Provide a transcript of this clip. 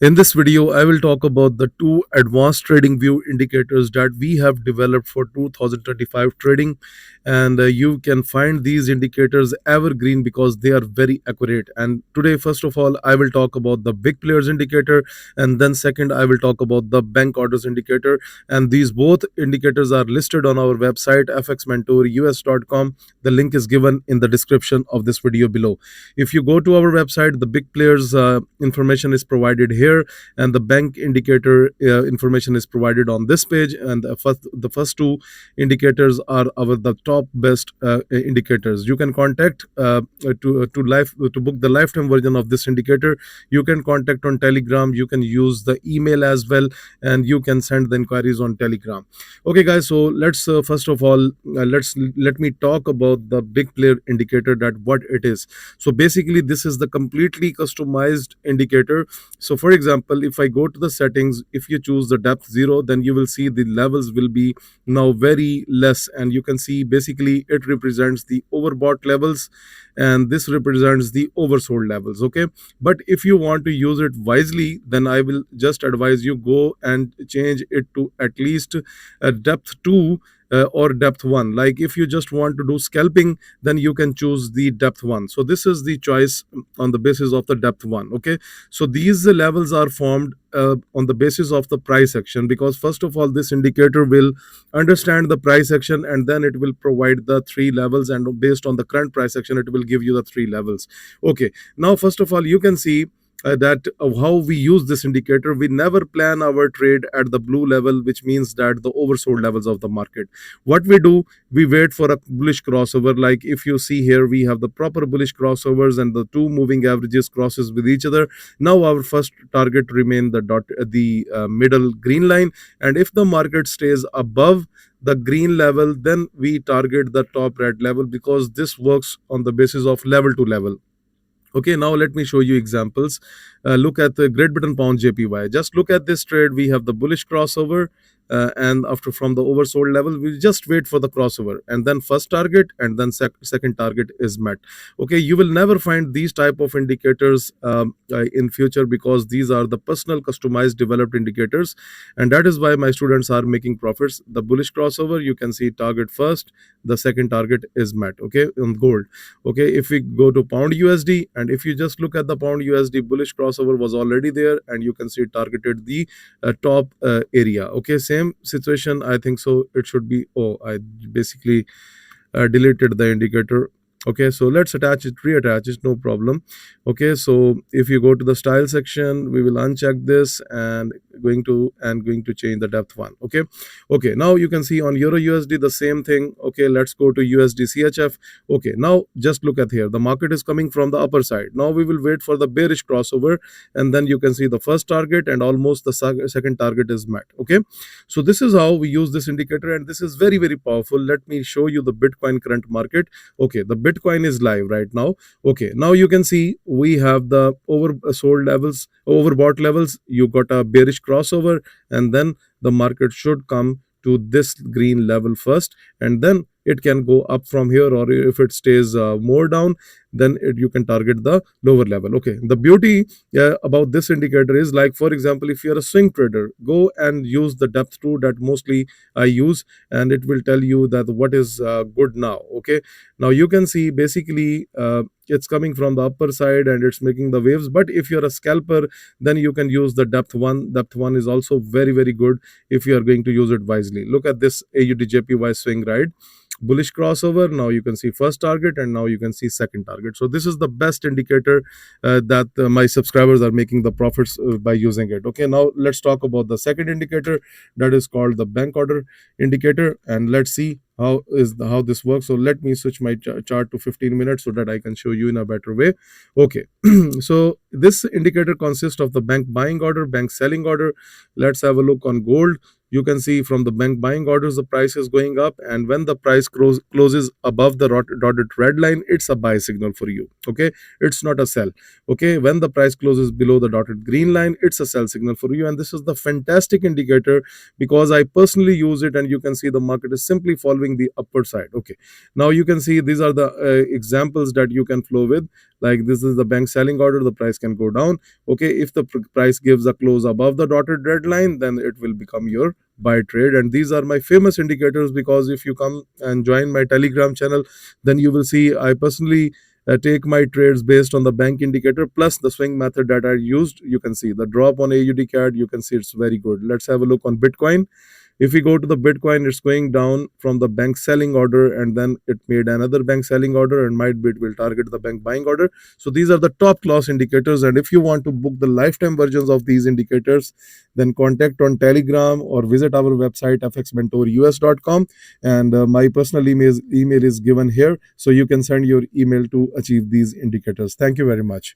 In this video, I will talk about the two advanced trading view indicators that we have developed for 2025 trading. And you can find these indicators evergreen because they are very accurate. And today, first of all, I will talk about the big players indicator. And then second, I will talk about the bank orders indicator. And these both indicators are listed on our website, fxmentorus.com. The link is given in the description of this video below. If you go to our website, the big players information is provided here, and the bank indicator information is provided on this page. And the first two indicators are the top best indicators. You can contact to book the lifetime version of this indicator. You can contact on Telegram. You can use the email as well, and you can send the inquiries on Telegram. Okay, guys. So let's first of all let me talk about the big player indicator, that what it is. So basically, this is the completely customized indicator. So for example, if I go to the settings, if you choose the depth 0, then you will see the levels will be now very less, and you can see basically it represents the overbought levels and this represents the oversold levels. Okay, but if you want to use it wisely, then I will just advise you go and change it to at least depth 2 or depth 1. Like if you just want to do scalping, then you can choose the depth 1. So this is the choice on the basis of the depth 1. Okay, so these levels are formed on the basis of the price action, because first of all, this indicator will understand the price action, and then it will provide the three levels, and based on the current price action, it will give you the three levels. Okay, now first of all, you can see that how we use this indicator. We never plan our trade at the blue level, which means that the oversold levels of the market. What we do, we wait for a bullish crossover. Like if you see here, we have the proper bullish crossovers and the two moving averages crosses with each other. Now our first target remain the middle green line, and if the market stays above the green level, then we target the top red level, because this works on the basis of level to level. Okay, now let me show you examples. Look at the Great Britain Pound JPY. Just look at this trade. We have the bullish crossover, and after from the oversold level, we just wait for the crossover, and then first target, and then second target is met. Okay, you will never find these type of indicators in future, because these are the personal customized developed indicators, and that is why my students are making profits. The bullish crossover, you can see target first, the second target is met. Okay, on gold. Okay, if we go to pound USD, and if you just look at the pound USD, bullish crossover was already there, and you can see it targeted the top area. Okay, same situation, I think so it should be. Oh, I basically deleted the indicator. Okay, so let's attach it, reattach it, no problem. Okay, so if you go to the style section, we will uncheck this and going to change the depth 1. Okay, okay, now you can see on Euro USD the same thing. Okay, let's go to USD CHF. Okay, now just look at here, the market is coming from the upper side. Now we will wait for the bearish crossover, and then you can see the first target and almost the second target is met. Okay, so this is how we use this indicator, and this is very, very powerful. Let me show you the Bitcoin current market. Okay, the Bitcoin is live right now. Okay, now you can see we have the oversold levels, overbought levels. You got a bearish crossover, and then the market should come to this green level first, and then it can go up from here, or if it stays more down, then you can target the lower level. Okay, the beauty about this indicator is, like for example, if you're a swing trader, go and use the depth 2 that mostly I use, and it will tell you that what is good now. Okay, now you can see basically it's coming from the upper side and it's making the waves. But if you're a scalper, then you can use the depth 1. Depth 1 is also very, very good if you are going to use it wisely. Look at this AUD JPY swing, right? Bullish crossover. Now you can see first target, and now you can see second target. So this is the best indicator that my subscribers are making the profits by using it. Okay, now let's talk about the second indicator, that is called the bank order indicator, and let's see how this works. So let me switch my chart to 15 minutes so that I can show you in a better way. Okay, so this indicator consists of the bank buying order, bank selling order. Let's have a look on gold. You can see from the bank buying orders, the price is going up, and when the price closes above the dotted red line, it's a buy signal for you. Okay, it's not a sell. Okay, when the price closes below the dotted green line, it's a sell signal for you, and this is the fantastic indicator because I personally use it, and you can see the market is simply following showing the upward side. Okay, now you can see these are the examples that you can flow with. Like this is the bank selling order, the price can go down. Okay, if the price gives a close above the dotted red line, then it will become your buy trade. And these are my famous indicators, because if you come and join my Telegram channel, then you will see I personally take my trades based on the bank indicator plus the swing method that I used. You can see the drop on AUD CAD, you can see it's very good. Let's have a look on Bitcoin. If we go to the Bitcoin, it's going down from the bank selling order, and then it made another bank selling order, and might be it will target the bank buying order. So these are the top class indicators. And if you want to book the lifetime versions of these indicators, then contact on Telegram or visit our website fxmentorus.com. And my personal email is given here, so you can send your email to achieve these indicators. Thank you very much.